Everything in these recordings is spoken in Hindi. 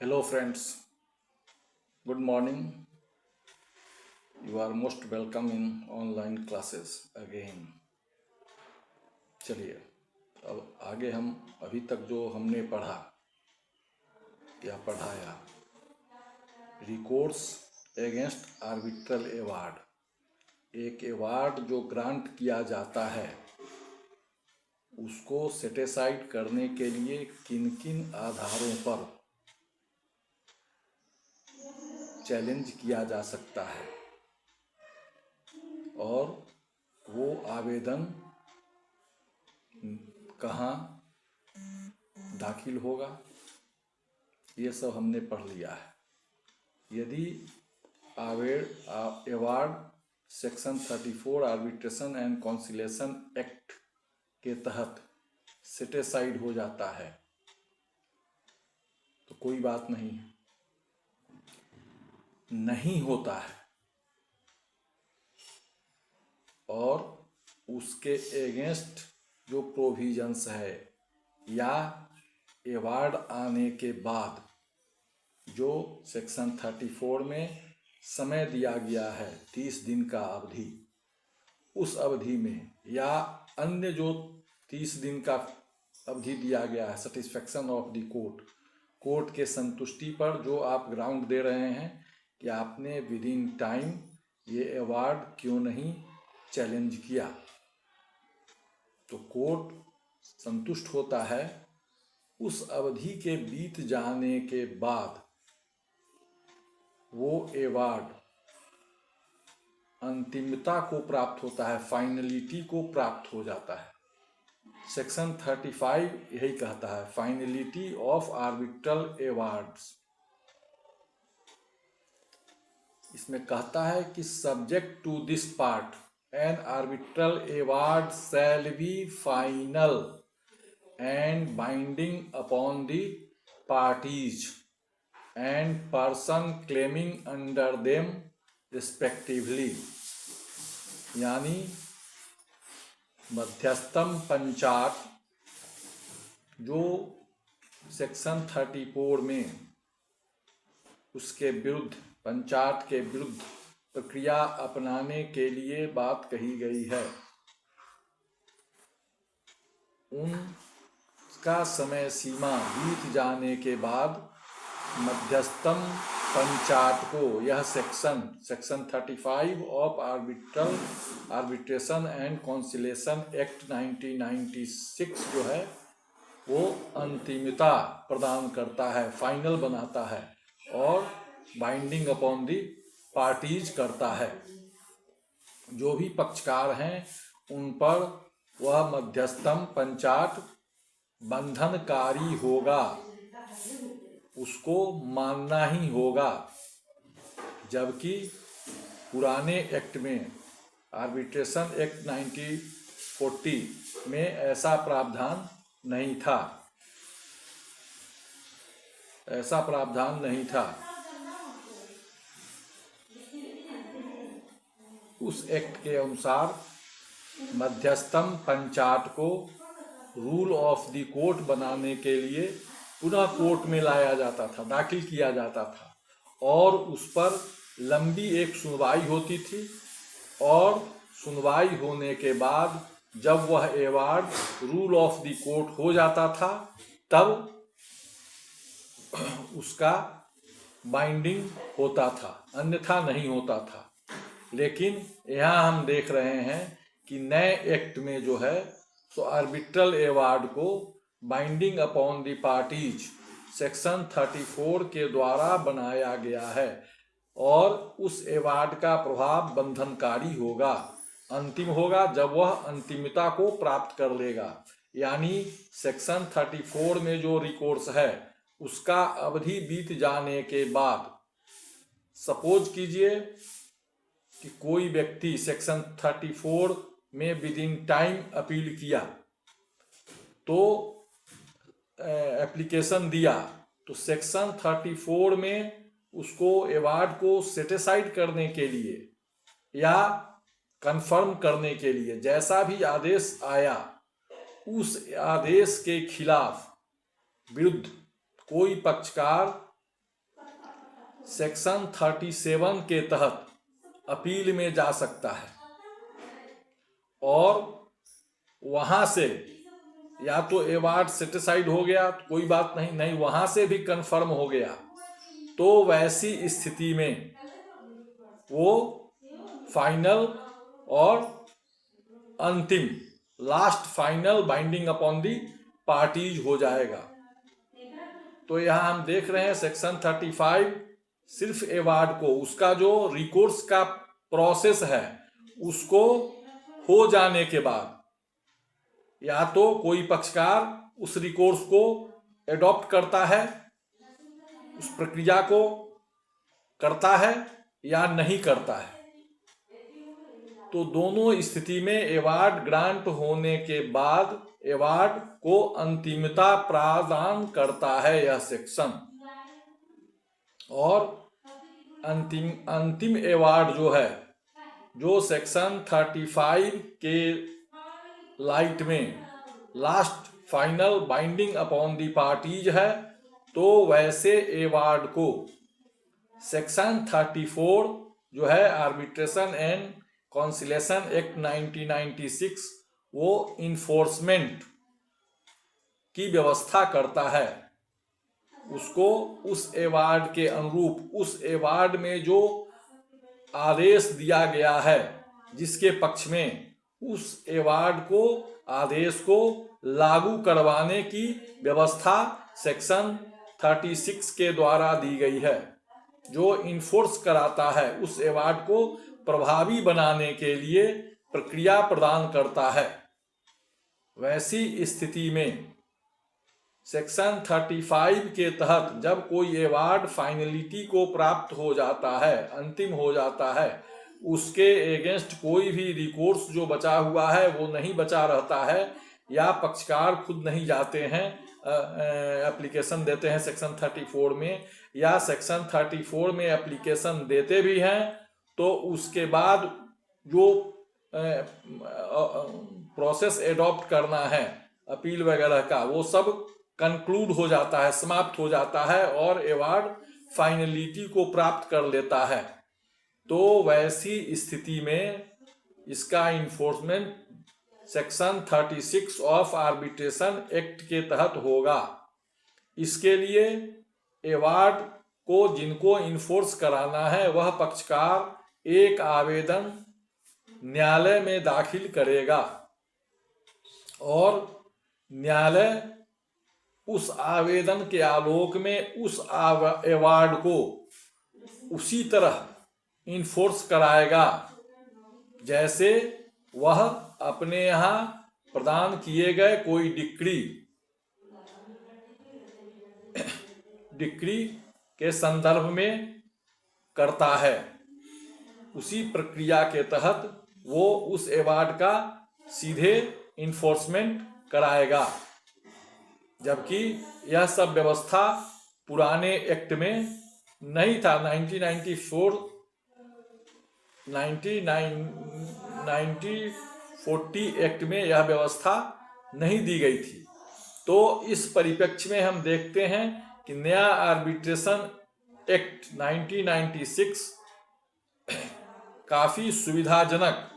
Hello friends, good morning. You are most welcome in online classes again. चलिए अब आगे हम अभी तक जो हमने पढ़ा या पढ़ाया, रिकोर्स एगेंस्ट आर्बिट्रल अवार्ड, एक अवार्ड जो ग्रांट किया जाता है उसको सेटिसाइड करने के लिए किन किन आधारों पर चैलेंज किया जा सकता है और वो आवेदन कहाँ दाखिल होगा, ये सब हमने पढ़ लिया है। यदि award section 34 arbitration and conciliation act के तहत सेटिसाइड हो जाता है तो कोई बात नहीं है, नहीं होता है और उसके एगेंस्ट जो प्रोविजंस है या अवार्ड आने के बाद जो सेक्शन 34 में समय दिया गया है 30 दिन का अवधि, उस अवधि में या अन्य जो 30 दिन का अवधि दिया गया है सेटिस्फैक्शन ऑफ द कोर्ट के संतुष्टि पर जो आप ग्राउंड दे रहे हैं कि आपने विद इन टाइम ये अवार्ड क्यों नहीं चैलेंज किया, तो कोर्ट संतुष्ट होता है। उस अवधि के बीत जाने के बाद वो अवार्ड अंतिमता को प्राप्त होता है, फाइनलिटी को प्राप्त हो जाता है। सेक्शन 35 यही कहता है, फाइनलिटी ऑफ आर्बिट्रल अवार्ड्स। इसमें कहता है कि subject to this part an arbitral award shall be final and binding upon the parties and person claiming under them respectively. यानी मध्यस्थम पंचाट जो सेक्शन 34 में उसके विरुद्ध, पंचाट के विरुद्ध प्रक्रिया अपनाने के लिए बात कही गई है, उनका समय सीमा बीत जाने के बाद मध्यस्थम पंचाट को यह section 35 of arbitration and conciliation act 1996 जो है वो अंतिमता प्रदान करता है, फाइनल बनाता है और बाइंडिंग अपॉन दी पार्टीज करता है। जो भी पक्षकार हैं उन पर वह मध्यस्थम पंचाट बंधनकारी होगा, उसको मानना ही होगा। जबकि पुराने एक्ट में, आर्बिट्रेशन एक्ट 1940 में ऐसा प्रावधान नहीं था, ऐसा प्रावधान नहीं था। उस एक्ट के अनुसार मध्यस्थम पंचाट को रूल ऑफ द कोर्ट बनाने के लिए पुनः कोर्ट में लाया जाता था, दाखिल किया जाता था और उस पर लंबी एक सुनवाई होती थी और सुनवाई होने के बाद जब वह award rule of the court हो जाता था तब उसका बाइंडिंग होता था, अन्यथा नहीं होता था। लेकिन यहाँ हम देख रहे हैं कि नए एक्ट में जो है तो आर्बिट्रल अवार्ड को binding upon the parties section 34 के द्वारा बनाया गया है और उस अवार्ड का प्रभाव बंधनकारी होगा, अंतिम होगा जब वह अंतिमता को प्राप्त कर लेगा। यानी सेक्शन 34 में जो रिकोर्स है उसका अवधि बीत जाने के बाद, सपोज कीजिए कि कोई व्यक्ति सेक्शन 34 में विद इन टाइम अपील किया, तो एप्लीकेशन दिया, तो सेक्शन 34 में उसको अवार्ड को सेटिसाइड करने के लिए या कंफर्म करने के लिए जैसा भी आदेश आया उस आदेश के खिलाफ विरुद्ध कोई पक्षकार सेक्शन 37 के तहत अपील में जा सकता है और वहां से या तो अवार्ड सेटिसाइड हो गया तो कोई बात नहीं, नहीं वहां से भी कंफर्म हो गया तो वैसी स्थिति में वो फाइनल और अंतिम last final binding upon the parties हो जाएगा। तो यहाँ हम देख रहे हैं सेक्शन 35 सिर्फ अवार्ड को, उसका जो रिकोर्स का प्रोसेस है उसको हो जाने के बाद या तो कोई पक्षकार उस रिकोर्स को एडॉप्ट करता है, उस प्रक्रिया को करता है या नहीं करता है। तो दोनों स्थिति में अवार्ड ग्रांट होने के बाद अवार्ड को अंतिमता प्रदान करता है यह सेक्शन। और अंतिम अवार्ड जो है, जो सेक्शन 35 के लाइट में last final binding upon the parties है, तो वैसे अवार्ड को सेक्शन 34 जो है आर्बिट्रेशन एंड कॉन्सिलेशन एक्ट 1996 वो इन्फोर्समेंट की व्यवस्था करता है। उसको उस अवार्ड के अनुरूप उस अवार्ड में जो आदेश दिया गया है जिसके पक्ष में, उस अवार्ड को आदेश को लागू करवाने की व्यवस्था सेक्शन 36 के द्वारा दी गई है, जो इन्फोर्स कराता है, उस अवार्ड को प्रभावी बनाने के लिए प्रक्रिया प्रदान करता है। वैसी स्थिति में सेक्शन 35 के तहत जब कोई अवार्ड फाइनलिटी को प्राप्त हो जाता है, अंतिम हो जाता है, उसके एगेंस्ट कोई भी रिकोर्स जो बचा हुआ है वो नहीं बचा रहता है, या पक्षकार खुद नहीं जाते हैं एप्लीकेशन देते हैं सेक्शन 34 में, या सेक्शन 34 में एप्लीकेशन देते भी हैं तो उसके बाद जो प्रोसेस एडॉप्ट करना है अपील वगैरह का, वो सब कंक्लूड हो जाता है, समाप्त हो जाता है और अवार्ड फाइनलिटी को प्राप्त कर लेता है। तो वैसी स्थिति में इसका enforcement section 36 of arbitration act के तहत होगा। इसके लिए अवार्ड को जिनको इन्फोर्स कराना है वह पक्षकार एक आवेदन न्यायालय में दाखिल करेगा और न्यायालय उस आवेदन के आलोक में उस अवार्ड को उसी तरह इन्फोर्स कराएगा जैसे वह अपने यहाँ प्रदान किए गए कोई डिक्री के संदर्भ में करता है। उसी प्रक्रिया के तहत वो उस अवार्ड का सीधे इन्फोर्समेंट कराएगा, जबकि यह सब व्यवस्था पुराने एक्ट में नहीं था। 1940 एक्ट में यह व्यवस्था नहीं दी गई थी। तो इस परिप्रेक्ष्य में हम देखते हैं कि नया आर्बिट्रेशन एक्ट 1996 काफी सुविधाजनक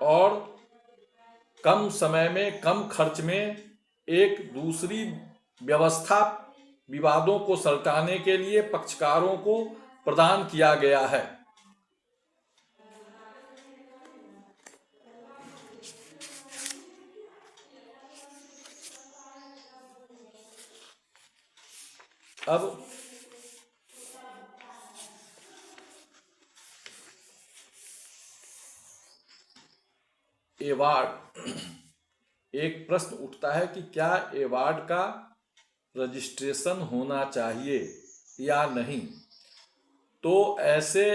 और कम समय में कम खर्च में एक दूसरी व्यवस्था विवादों को सुलझाने के लिए पक्षकारों को प्रदान किया गया है। अब अवार्ड, एक प्रश्न उठता है कि क्या अवार्ड का रजिस्ट्रेशन होना चाहिए या नहीं। तो ऐसे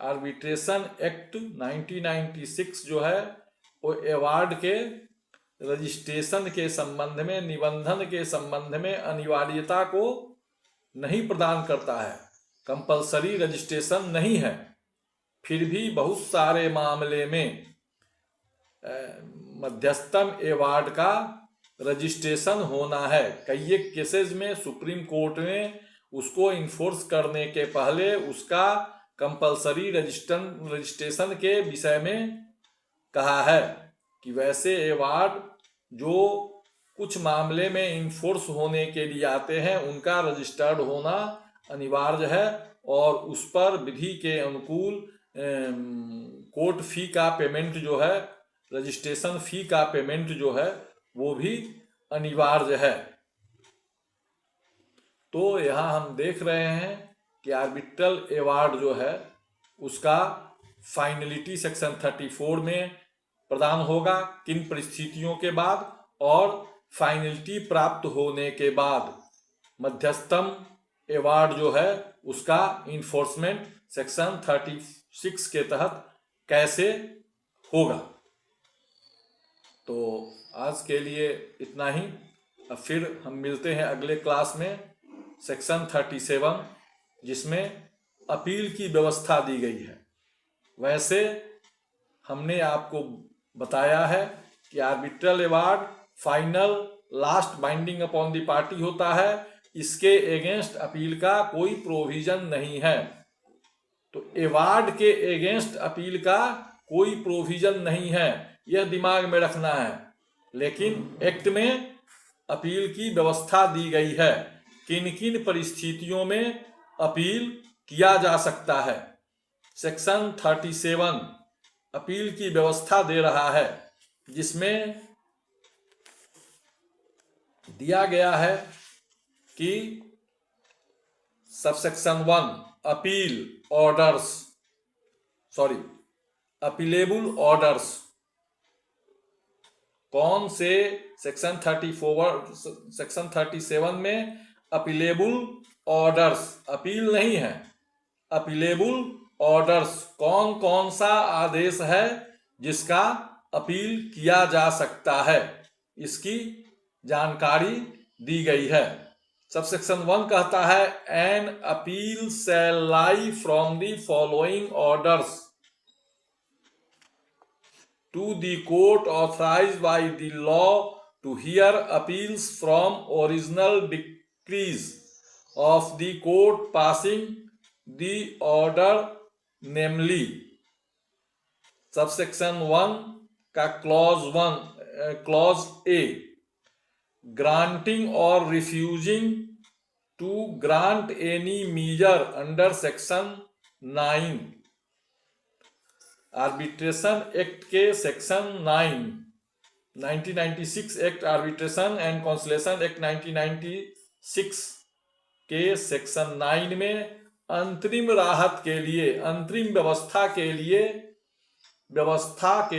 आर्बिट्रेशन एक्ट 1996 जो है वो अवार्ड के रजिस्ट्रेशन के संबंध में, निबंधन के संबंध में अनिवार्यता को नहीं प्रदान करता है, कंपलसरी रजिस्ट्रेशन नहीं है। फिर भी बहुत सारे मामले में मध्यस्थम अवार्ड का रजिस्ट्रेशन होना है। कई एक केसेज में सुप्रीम कोर्ट ने उसको इन्फोर्स करने के पहले उसका कंपल्सरी रजिस्ट्रेशन के विषय में कहा है कि वैसे अवार्ड जो कुछ मामले में इन्फोर्स होने के लिए आते हैं उनका रजिस्टर्ड होना अनिवार्य है और उस पर विधि के अनुकूल कोर्ट फी का पेमेंट जो है, रजिस्ट्रेशन फी का पेमेंट जो है वो भी अनिवार्य है। तो यहाँ हम देख रहे हैं कि आर्बिट्रल अवार्ड जो है उसका फाइनलिटी सेक्शन 34 में प्रदान होगा, किन परिस्थितियों के बाद, और फाइनलिटी प्राप्त होने के बाद मध्यस्थम अवार्ड जो है उसका इन्फोर्समेंट सेक्शन 36 के तहत कैसे होगा। तो आज के लिए इतना ही। अब फिर हम मिलते हैं अगले क्लास में सेक्शन 37 जिसमें अपील की व्यवस्था दी गई है। वैसे हमने आपको बताया है कि arbitral award final last binding upon the party होता है, इसके एगेंस्ट अपील का कोई प्रोविजन नहीं है। तो अवार्ड के एगेंस्ट अपील का कोई प्रोविजन नहीं है, यह दिमाग में रखना है। लेकिन एक्ट में अपील की व्यवस्था दी गई है, किन किन परिस्थितियों में अपील किया जा सकता है। सेक्शन 37 अपील की व्यवस्था दे रहा है, जिसमें दिया गया है कि सबसेक्शन 1 अपीलेबल ऑर्डर्स कौन से सेक्शन 37 में अपीलेबल ऑर्डर्स, अपील नहीं है, अपीलेबल ऑर्डर्स कौन कौन सा आदेश है जिसका अपील किया जा सकता है, इसकी जानकारी दी गई है। सबसेक्शन 1 कहता है an appeal shall lie from the following orders to the court authorized by the law to hear appeals from original decrees of the court passing the order, namely subsection 1 का clause A, granting or refusing to grant any measure under section 9 arbitration act के section 1996 act arbitration and conciliation act 1996 के सेक्शन 9 में अंतरिम राहत के लिए, अंतरिम व्यवस्था के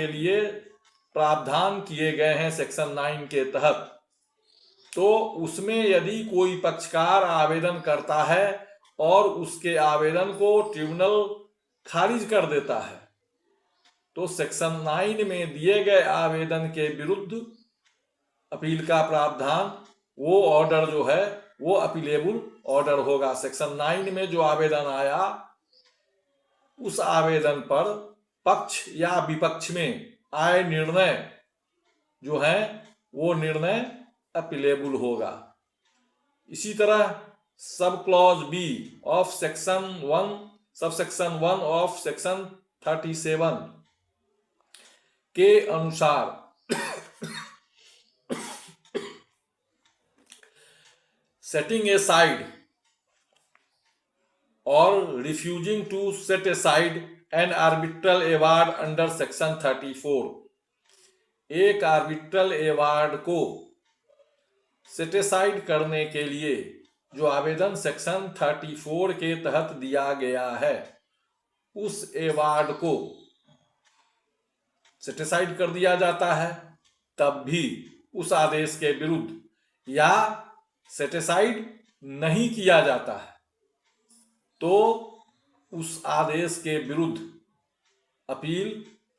लिए प्रावधान किए गए हैं सेक्शन 9 के तहत। तो उसमें यदि कोई पक्षकार आवेदन करता है और उसके आवेदन को ट्रिब्यूनल खारिज कर देता है, तो सेक्शन 9 में दिए गए आवेदन के विरुद्ध अपील का प्रावधान, वो ऑर्डर जो है वो अपीलेबल ऑर्डर होगा। सेक्शन 9 में जो आवेदन आया उस आवेदन पर पक्ष या विपक्ष में आए निर्णय जो है वो निर्णय अपीलेबल होगा। इसी तरह sub clause B of section 1 subsection 1 of section 37 के अनुसार setting aside or refusing to set aside an arbitral award under section 34, एक आर्बिट्रल अवार्ड को सेट असाइड करने के लिए जो आवेदन सेक्शन 34 के तहत दिया गया है, उस अवार्ड को सेट असाइड कर दिया जाता है, तब भी उस आदेश के विरुद्ध या सेट असाइड नहीं किया जाता है तो उस आदेश के विरुद्ध अपील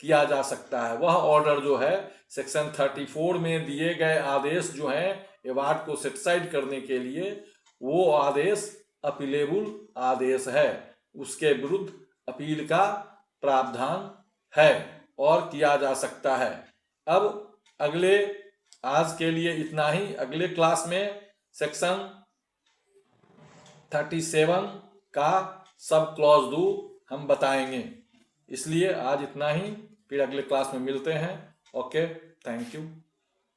किया जा सकता है। वह ऑर्डर जो है सेक्शन 34 में दिए गए आदेश जो हैं अवार्ड को सेट असाइड करने के लिए, वो आदेश अपीलेबल आदेश है, उसके विरुद्ध अपील का प्रावधान है और किया जा सकता है। अब आज के लिए इतना ही। अगले क्लास में सेक्शन 37 का सब क्लॉज डू हम बताएंगे। इसलिए आज इतना ही, फिर अगले क्लास में मिलते हैं। Okay, thank you.